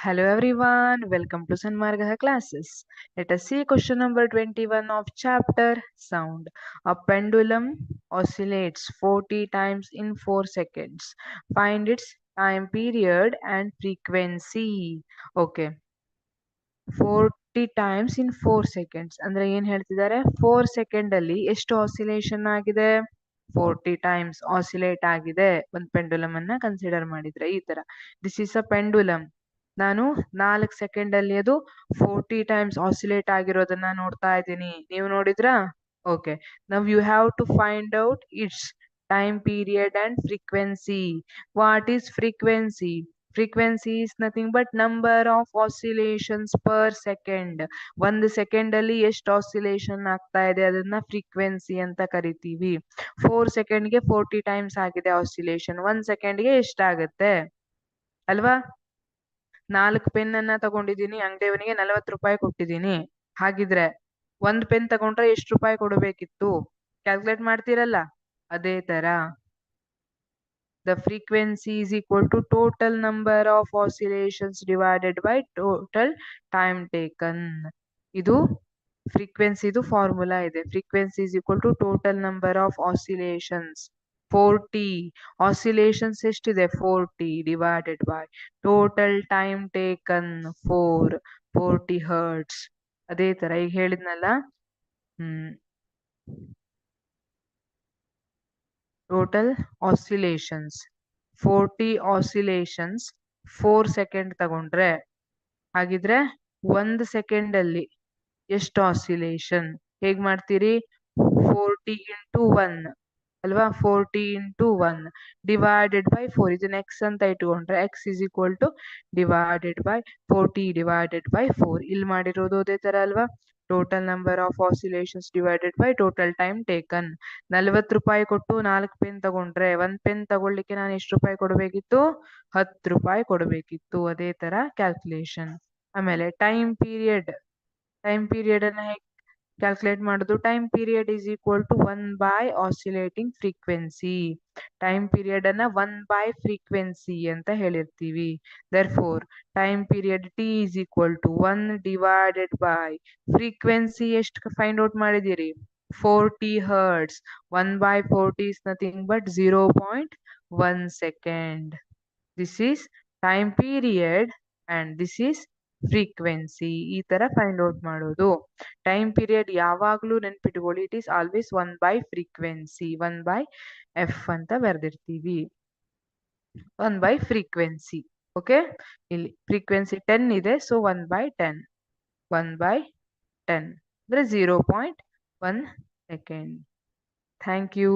Hello everyone, welcome to Sanmarga classes. Let us see question number 21 of chapter Sound. A pendulum oscillates 40 times in 4 seconds. Find its time period and frequency. Okay, 40 times in 4 seconds. ಅಂದ್ರೆ ಏನ್ ಹೇಳ್ತಿದ್ದಾರೆ 4 second ಅಲ್ಲಿ ಎಷ್ಟು oscillation ಆಗಿದೆ 40 times oscillate ಆಗಿದೆ ಒಂದು pendulum ಅನ್ನ consider ಮಾಡಿದ್ರೆ ಈ ತರ ದಿಸ್ ಇಸ್ ಅ ಪೆಂಡುಲಮ್ ನಾನು 4 ಸೆಕೆಂಡ್ ಅಲ್ಲಿ ಅದು 40 ಟೈಮ್ಸ್ ಆಸಿಲೇಟ್ ಆಗಿರೋದನ್ನ ನೋಡ್ತಾ ಇದ್ದೀನಿ ನೀವು ನೋಡಿದ್ರಾ okay now you have to find out its time period and frequency what is frequency frequency is nothing but number of oscillations per second. ಒಂದು second ಅಲ್ಲಿ ಎಷ್ಟು ಆಸಿಲೇಷನ್ ಆಗ್ತಾ ಇದೆ ಅದನ್ನ ಫ್ರೀಕ್ವೆನ್ಸಿ ಅಂತ ಕರಿತೀವಿ 4 ಸೆಕೆಂಡ್ಗೆ 40 ಟೈಮ್ಸ್ ಆಗಿದೆ ಆಸಿಲೇಷನ್ 1 ಸೆಕೆಂಡ್ಗೆ ಎಷ್ಟಾಗತ್ತೆ ಅಲ್ವಾ 4 ಪೆನ್ ಅನ್ನ ತಗೊಂಡಿದ್ದೀನಿ ಅಂಗಡಿಯವನಿಗೆ 40 ರೂಪಾಯಿ ಕೊಟ್ಟಿದ್ದೀನಿ ಹಾಗಿದ್ರೆ ಒಂದ್ ಪೆನ್ ತಗೊಂಡ್ರೆ ಎಷ್ಟು ರೂಪಾಯಿ ಕೊಡಬೇಕಿತ್ತು ಕ್ಯಾಲ್ಕುಲೇಟ್ ಮಾಡ್ತೀರಲ್ಲ ಅದೇ ತರ the frequency is equal to total number of oscillations divided by total time taken. ಇದು frequency ಇದು ಫಾರ್ಮುಲಾ ಇದೆ frequency is equal to total number of oscillations 40 oscillations ಎಷ್ಟಿದೆ 40 divided by total time taken 40 hertz ಅದೇ ತರ ಈಗ ಹೇಳಿದ್ನಲ್ಲ total oscillations 40 oscillations 4 second ತಗೊಂಡ್ರೆ ಹಾಗಿದ್ರೆ 1 ಸೆಕೆಂಡ್ ಅಲ್ಲಿ ಎಷ್ಟು ಆಸಿಲೇಷನ್ ಹೇಗ್ ಮಾಡ್ತೀರಿ 40 ಇಂಟು 1 ಅಲ್ವಾ 40 ಇಂಟು 1 ಡಿವೈಡೆಡ್ ಬೈ 4 ಇದನ್ನ ಎಕ್ಸ್ ಅಂತ ಇಟ್ಕೊಂಡ್ರೆ X is equal two divided by 40 divided by 4 ಇಲ್ಲಿ ಮಾಡಿರೋದು ಅದೇ ತರ ಅಲ್ವಾ total number of oscillations divided by total time taken 40 ರೂಪಾಯಿ ಕೊಟ್ಟು 4 ಪೆನ್ ತಗೊಂಡ್ರೆ ಒಂದ್ ಪೆನ್ ತಗೊಳ್ಳಿಕ್ಕೆ ನಾನು ಎಷ್ಟು ರೂಪಾಯಿ ಕೊಡಬೇಕಿತ್ತು 10 ರೂಪಾಯಿ ಕೊಡಬೇಕಿತ್ತು ಅದೇ ತರ ಕ್ಯಾಲ್ಕುಲೇಷನ್ ಆಮೇಲೆ ಟೈಮ್ ಪೀರಿಯಡ್ ಅನ್ನ ಹೇಗೆ ಕ್ಯಾಲ್ಕುಲೇಟ್ ಮಾಡೋದು time period is equal to 1 by oscillating frequency time period ಅನ್ನ 1 ಬೈ ಫ್ರೀಕ್ವೆನ್ಸಿ ಅಂತ ಹೇಳಿರ್ತೀವಿ therefore time period T is equal to 1 divided by frequency ಎಷ್ಟು ಫೈಂಡ್ ಔಟ್ ಮಾಡಿದಿರಿ 40 hertz 1 by 40 is nothing but 0.1 second this is time period and this is frequency ಈ ತರ find out ಮಾಡೋದು time period ಯಾವಾಗ್ಲೂ ನೆನ್ಪಿಟ್ಕೊಳ್ಳಿ it is always 1 by frequency 1 by F ಅಂತ ಬರ್ದಿರ್ತೀವಿ 1 by frequency okay ಇಲ್ಲಿ frequency 10 ಇದೆ so 1 by 10 1 by 10 ಅಂದ್ರೆ 0.1 second. Thank you.